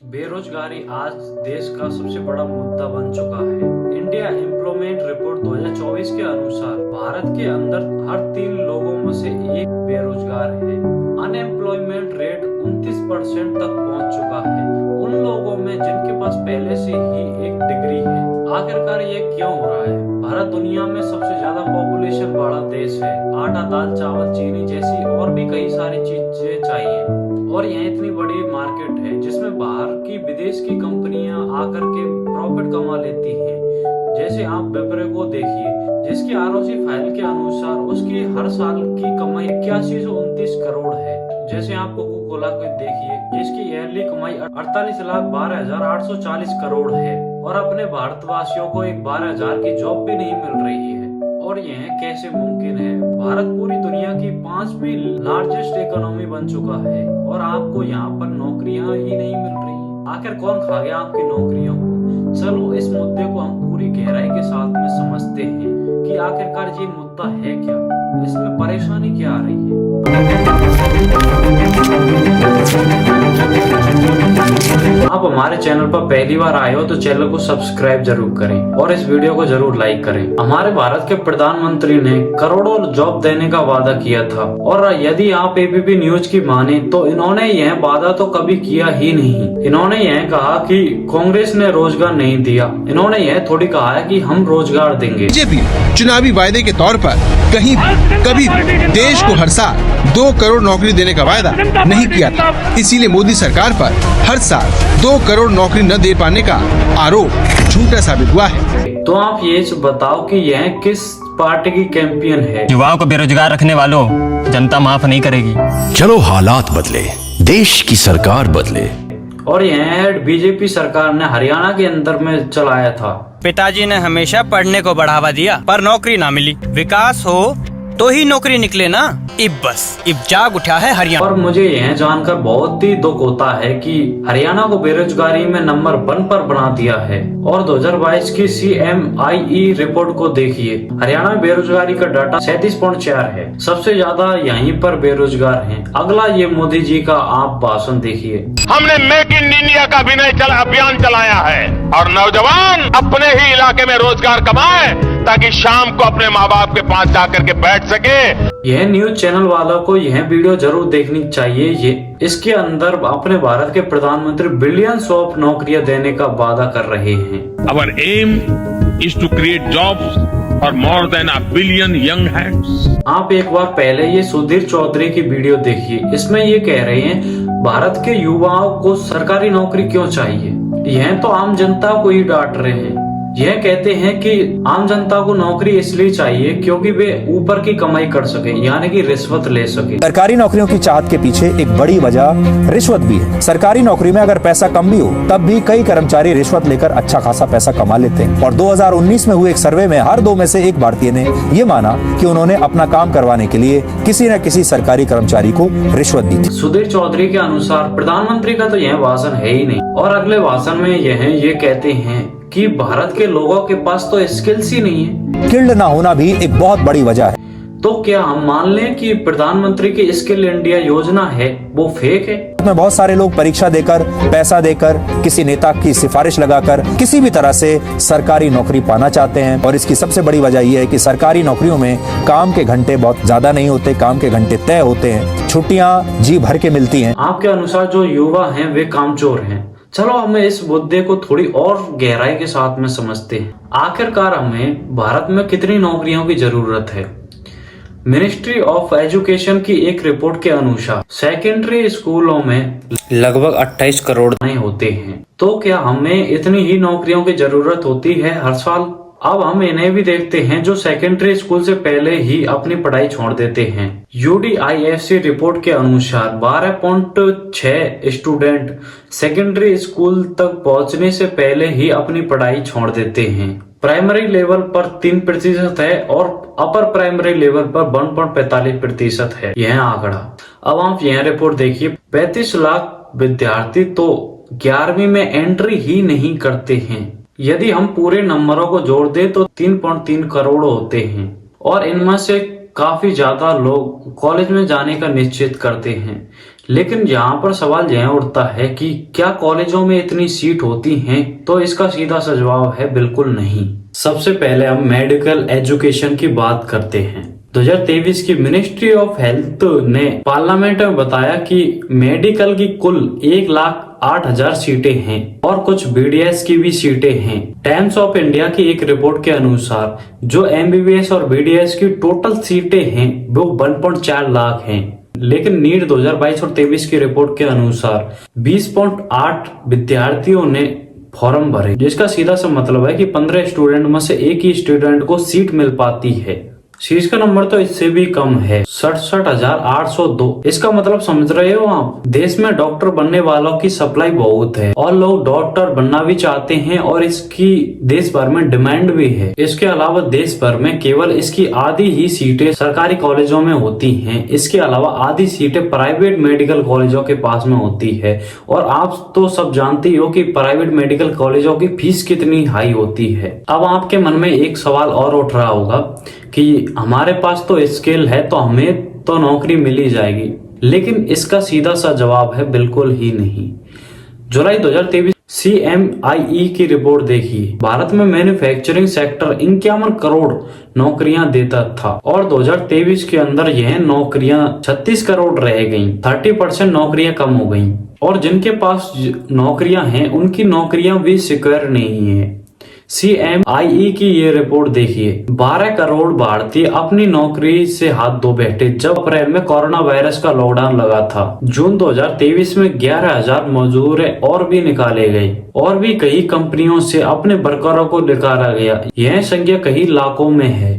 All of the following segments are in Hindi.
बेरोजगारी आज देश का सबसे बड़ा मुद्दा बन चुका है। इंडिया एम्प्लॉयमेंट रिपोर्ट 2024 के अनुसार भारत के अंदर हर 3 लोगों में से एक बेरोजगार है। अनएम्प्लॉयमेंट रेट 29% तक पहुंच चुका है उन लोगों में जिनके पास पहले से ही एक डिग्री है। आखिरकार ये क्यों हो रहा है? भारत दुनिया में सबसे ज्यादा पॉपुलेशन वाला देश है। आटा, दाल, चावल, चीनी जैसी और भी कई सारी चीजें चाहिए और यहाँ इतनी बड़ी मार्केट है जिसमें बाहर की विदेश की कंपनियां आकर के प्रॉफिट कमा लेती हैं। जैसे आप विप्रो को देखिए, जिसकी आरओसी फाइल के अनुसार उसकी हर साल की कमाई 8129 करोड़ है। जैसे आप कोका कोला को देखिए, जिसकी ईयरली कमाई 48,12,840 करोड़ है और अपने भारतवासियों को एक 12,000 की जॉब भी नहीं मिल रही है। और यह कैसे मुमकिन है? भारत पूरी दुनिया की 5वीं लार्जेस्ट इकोनॉमी बन चुका है और आपको यहाँ पर नौकरियां ही नहीं मिल रही। आखिर कौन खा गया आपकी नौकरियों को? चलो इस मुद्दे को हम पूरी गहराई के साथ में समझते हैं कि आखिरकार ये मुद्दा है क्या, इसमें परेशानी क्या आ रही है। आप हमारे चैनल पर पहली बार आए हो तो चैनल को सब्सक्राइब जरूर करें और इस वीडियो को जरूर लाइक करें। हमारे भारत के प्रधानमंत्री ने करोड़ों जॉब देने का वादा किया था और यदि आप एबीपी न्यूज की माने तो इन्होंने यह वादा तो कभी किया ही नहीं। इन्होंने यह कहा कि कांग्रेस ने रोजगार नहीं दिया। इन्होंने यह थोड़ी कहा है कि हम रोजगार देंगे। बीजेपी चुनावी वायदे के तौर पर कहीं कभी देश को हर साल 2 करोड़ नौकरी देने का वायदा नहीं किया था। इसीलिए मोदी सरकार पर हर साल 2 करोड़ नौकरी न दे पाने का आरोप झूठा साबित हुआ है। तो आप ये बताओ कि यह किस पार्टी की कैंपेन है? युवाओं को बेरोजगार रखने वालों, जनता माफ नहीं करेगी। चलो हालात बदले, देश की सरकार बदले। और यह बीजेपी सरकार ने हरियाणा के अंदर में चलाया था। पिताजी ने हमेशा पढ़ने को बढ़ावा दिया पर नौकरी ना मिली। विकास हो तो ही नौकरी निकले ना। इब जाग उठा है हरियाणा। और मुझे यह जानकर बहुत ही दुख होता है कि हरियाणा को बेरोजगारी में नंबर 1 पर बना दिया है। और 2022 की CMIE रिपोर्ट को देखिए, हरियाणा में बेरोजगारी का डाटा 37.4 है। सबसे ज्यादा यहीं पर बेरोजगार हैं। अगला ये मोदी जी का आप भाषण देखिए। हमने मेक इन इंडिया का अभियान चलाया है और नौजवान अपने ही इलाके में रोजगार कमाए ताकि शाम को अपने माँ बाप के पास जाकर के बैठ सके। यह न्यूज चैनल वालों को यह वीडियो जरूर देखनी चाहिए। इसके अंदर अपने भारत के प्रधानमंत्री बिलियंस ऑफ नौकरियां देने का वादा कर रहे हैं। Our aim is to create jobs for more than 1 billion young hands. आप एक बार पहले ये सुधीर चौधरी की वीडियो देखिए। इसमें ये कह रहे हैं भारत के युवाओं को सरकारी नौकरी क्यों चाहिए। यह तो आम जनता को ही डांट रहे हैं। यह कहते हैं कि आम जनता को नौकरी इसलिए चाहिए क्योंकि वे ऊपर की कमाई कर सके, यानी कि रिश्वत ले सके। सरकारी नौकरियों की चाहत के पीछे एक बड़ी वजह रिश्वत भी है। सरकारी नौकरी में अगर पैसा कम भी हो तब भी कई कर्मचारी रिश्वत लेकर अच्छा खासा पैसा कमा लेते हैं। और 2019 में हुए एक सर्वे में हर 2 में से 1 भारतीय ने ये माना कि उन्होंने अपना काम करवाने के लिए किसी न किसी सरकारी कर्मचारी को रिश्वत दी थी। सुधीर चौधरी के अनुसार प्रधानमंत्री का तो यह भाषण है ही नहीं। और अगले भाषण में ये कहते हैं कि भारत के लोगों के पास तो स्किल्स ही नहीं है। स्किल्ड ना होना भी एक बहुत बड़ी वजह है। तो क्या हम मान लें कि प्रधानमंत्री की स्किल इंडिया योजना है वो फेक है? में बहुत सारे लोग परीक्षा देकर, पैसा देकर, किसी नेता की सिफारिश लगाकर किसी भी तरह से सरकारी नौकरी पाना चाहते हैं। और इसकी सबसे बड़ी वजह यह है कि सरकारी नौकरियों में काम के घंटे बहुत ज्यादा नहीं होते, काम के घंटे तय होते हैं, छुट्टियां जी भर के मिलती हैं। आपके अनुसार जो युवा हैं वे कामचोर हैं। चलो हमें इस मुद्दे को थोड़ी और गहराई के साथ में समझते हैं। आखिरकार हमें भारत में कितनी नौकरियों की जरूरत है? मिनिस्ट्री ऑफ एजुकेशन की एक रिपोर्ट के अनुसार सेकेंडरी स्कूलों में लगभग 28 करोड़ होते हैं। तो क्या हमें इतनी ही नौकरियों की जरूरत होती है हर साल? अब हम इन्हें भी देखते हैं जो सेकेंडरी स्कूल से पहले ही अपनी पढ़ाई छोड़ देते हैं। UDIFC रिपोर्ट के अनुसार 12.6 स्टूडेंट सेकेंडरी स्कूल तक पहुंचने से पहले ही अपनी पढ़ाई छोड़ देते हैं। प्राइमरी लेवल पर 3% है और अपर प्राइमरी लेवल पर 1.45% है यह आंकड़ा। अब आप यह रिपोर्ट देखिए, 35 लाख विद्यार्थी तो 11वीं में एंट्री ही नहीं करते हैं। यदि हम पूरे नंबरों को जोड़ दें तो 3.3 करोड़ होते हैं और इनमें से काफी ज्यादा लोग कॉलेज में जाने का निश्चित करते हैं, लेकिन यहाँ पर सवाल यह उठता है कि क्या कॉलेजों में इतनी सीट होती हैं? तो इसका सीधा सा जवाब है बिल्कुल नहीं। सबसे पहले हम मेडिकल एजुकेशन की बात करते हैं। 2023 की मिनिस्ट्री ऑफ हेल्थ ने पार्लियामेंट में बताया कि मेडिकल की कुल 1,08,000 सीटें हैं और कुछ बीडीएस की भी सीटें हैं। टाइम्स ऑफ इंडिया की एक रिपोर्ट के अनुसार जो एमबीबीएस और बीडीएस की टोटल सीटें हैं वो 1.4 लाख हैं, लेकिन नीट 2022 और 23 की रिपोर्ट के अनुसार 20.8 विद्यार्थियों ने फॉर्म भरे, जिसका सीधा सा मतलब है कि 15 स्टूडेंट में से एक ही स्टूडेंट को सीट मिल पाती है। सीट का नंबर तो इससे भी कम है, 67,802। इसका मतलब समझ रहे हो आप? देश में डॉक्टर बनने वालों की सप्लाई बहुत है और लोग डॉक्टर बनना भी चाहते हैं और इसकी देश भर में डिमांड भी है। इसके अलावा देश भर में केवल इसकी आधी ही सीटें सरकारी कॉलेजों में होती हैं। इसके अलावा आधी सीटें प्राइवेट मेडिकल कॉलेजों के पास में होती है। और आप तो सब जानते हो कि प्राइवेट मेडिकल कॉलेजों की फीस कितनी हाई होती है। अब आपके मन में एक सवाल और उठ रहा होगा कि हमारे पास तो स्किल है तो हमें तो नौकरी मिल ही जाएगी, लेकिन इसका सीधा सा जवाब है बिल्कुल ही नहीं। जुलाई 2023 CMIE की रिपोर्ट देखिए। भारत में मैन्युफैक्चरिंग सेक्टर 51 करोड़ नौकरियां देता था और 2023 के अंदर यह नौकरियां 36 करोड़ रह गईं। 30% नौकरियां कम हो गईं और जिनके पास नौकरियां हैं उनकी नौकरियां भी सिक्योर नहीं है। CMIE की ये रिपोर्ट देखिए। 12 करोड़ भारतीय अपनी नौकरी से हाथ धो बैठे जब अप्रैल में कोरोना वायरस का लॉकडाउन लगा था। जून 2023 में 11,000 मजदूर और भी निकाले गए और भी कई कंपनियों से अपने वर्करों को निकाला गया। यह संख्या कई लाखों में है।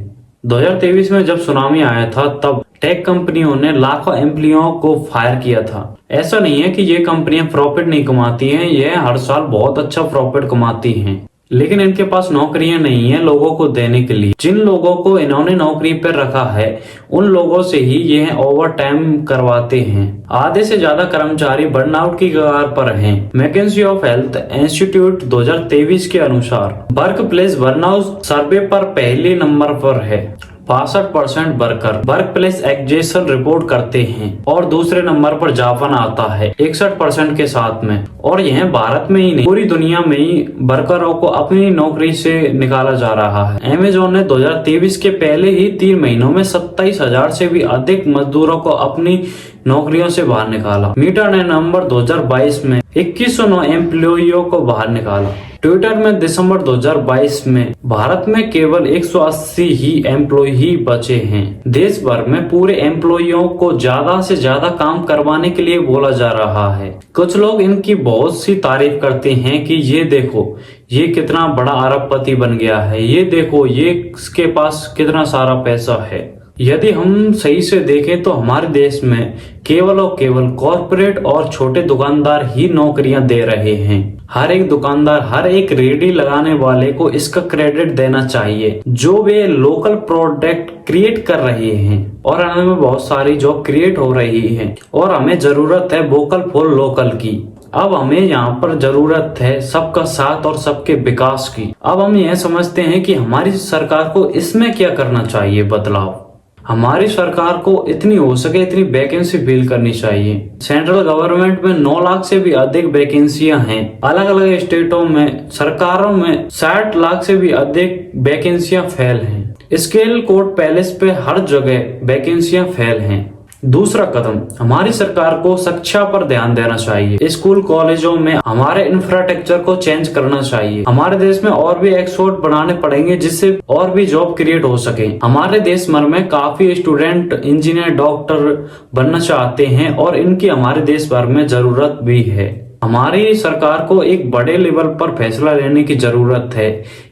2023 में जब सुनामी आया था तब टेक कंपनियों ने लाखों एम्प्लॉयों को फायर किया था। ऐसा नहीं है कि ये कंपनियां प्रॉफिट नहीं कमाती हैं, यह हर साल बहुत अच्छा प्रॉफिट कमाती हैं, लेकिन इनके पास नौकरियां नहीं है लोगों को देने के लिए। जिन लोगों को इन्होंने नौकरी पर रखा है उन लोगों से ही यह ओवर टाइम करवाते हैं। आधे से ज्यादा कर्मचारी बर्नआउट की कगार पर हैं। मैकेंसी ऑफ हेल्थ इंस्टीट्यूट 2023 के अनुसार वर्क प्लेस बर्नआउट सर्वे पर पहले नंबर पर है। 65% वर्कर वर्क प्लेस एग्जेशन रिपोर्ट करते हैं और दूसरे नंबर पर जापान आता है 61% के साथ में। और यह भारत में ही नहीं पूरी दुनिया में ही वर्करों को अपनी नौकरी से निकाला जा रहा है। अमेजोन ने 2023 के पहले ही 3 महीनों में 27,000 से भी अधिक मजदूरों को अपनी नौकरियों से बाहर निकाला। मीटा ने नवंबर 2022 में 2109 एम्प्लॉइयों को बाहर निकाला। ट्विटर में दिसंबर 2022 में भारत में केवल 180 ही एम्प्लॉई बचे हैं। देश भर में पूरे एम्प्लॉइयों को ज्यादा से ज्यादा काम करवाने के लिए बोला जा रहा है। कुछ लोग इनकी बहुत सी तारीफ करते हैं कि ये देखो ये कितना बड़ा अरबपति बन गया है, ये देखो ये इसके पास कितना सारा पैसा है। यदि हम सही से देखें तो हमारे देश में केवल और केवल कॉर्पोरेट और छोटे दुकानदार ही नौकरियां दे रहे हैं। हर एक दुकानदार, हर एक रेडी लगाने वाले को इसका क्रेडिट देना चाहिए जो वे लोकल प्रोडक्ट क्रिएट कर रहे हैं और हमें बहुत सारी जॉब क्रिएट हो रही है और हमें जरूरत है वोकल फॉर लोकल की। अब हमें यहाँ पर जरूरत है सबका साथ और सबके विकास की। अब हम यह समझते हैं कि हमारी सरकार को इसमें क्या करना चाहिए बदलाव। हमारी सरकार को इतनी हो सके इतनी वैकेंसी फिल करनी चाहिए। सेंट्रल गवर्नमेंट में 9 लाख से भी अधिक वैकेंसियां हैं। अलग अलग स्टेटों में सरकारों में 60 लाख से भी अधिक वैकेंसियां फेल हैं। स्केल कोर्ट पैलेस पे हर जगह वैकेंसियां फेल हैं। दूसरा कदम, हमारी सरकार को शिक्षा पर ध्यान देना चाहिए। स्कूल कॉलेजों में हमारे इंफ्रास्ट्रक्चर को चेंज करना चाहिए। हमारे देश में और भी एक्सपोर्ट बनाने पड़ेंगे जिससे और भी जॉब क्रिएट हो सके। हमारे देश भर में काफी स्टूडेंट इंजीनियर डॉक्टर बनना चाहते हैं और इनकी हमारे देश भर में जरूरत भी है। हमारी सरकार को एक बड़े लेवल पर फैसला लेने की जरूरत है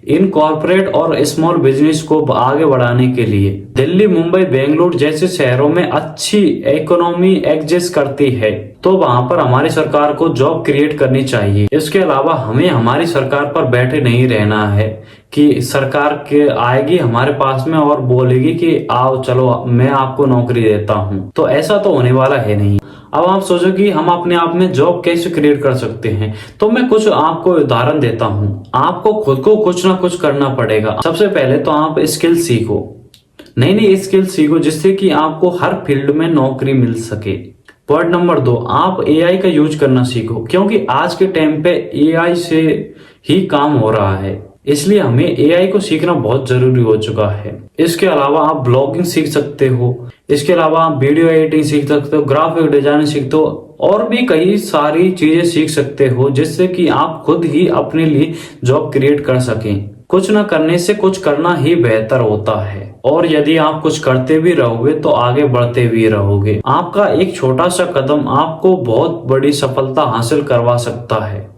इन कॉर्पोरेट और स्मॉल बिजनेस को आगे बढ़ाने के लिए। दिल्ली, मुंबई, बेंगलुरु जैसे शहरों में अच्छी इकोनॉमी एग्जिस्ट करती है तो वहां पर हमारी सरकार को जॉब क्रिएट करनी चाहिए। इसके अलावा हमें हमारी सरकार पर बैठे नहीं रहना है कि सरकार के आएगी हमारे पास में और बोलेगी कि आओ चलो मैं आपको नौकरी देता हूँ, तो ऐसा तो होने वाला है नहीं। अब आप सोचो कि हम अपने आप में जॉब कैसे क्रिएट कर सकते हैं, तो मैं कुछ आपको उदाहरण देता हूँ। आपको खुद को कुछ ना कुछ करना पड़ेगा। सबसे पहले तो आप स्किल सीखो, नई नई स्किल सीखो जिससे कि आपको हर फील्ड में नौकरी मिल सके। पॉइंट नंबर 2, आप एआई का यूज करना सीखो, क्योंकि आज के टाइम पे एआई से ही काम हो रहा है, इसलिए हमें एआई को सीखना बहुत जरूरी हो चुका है। इसके अलावा आप ब्लॉगिंग सीख सकते हो, इसके अलावा आप वीडियो एडिटिंग सीख सकते हो, ग्राफिक डिजाइनिंग सीखते हो और भी कई सारी चीजें सीख सकते हो जिससे कि आप खुद ही अपने लिए जॉब क्रिएट कर सकें। कुछ न करने से कुछ करना ही बेहतर होता है, और यदि आप कुछ करते भी रहोगे तो आगे बढ़ते भी रहोगे। आपका एक छोटा सा कदम आपको बहुत बड़ी सफलता हासिल करवा सकता है।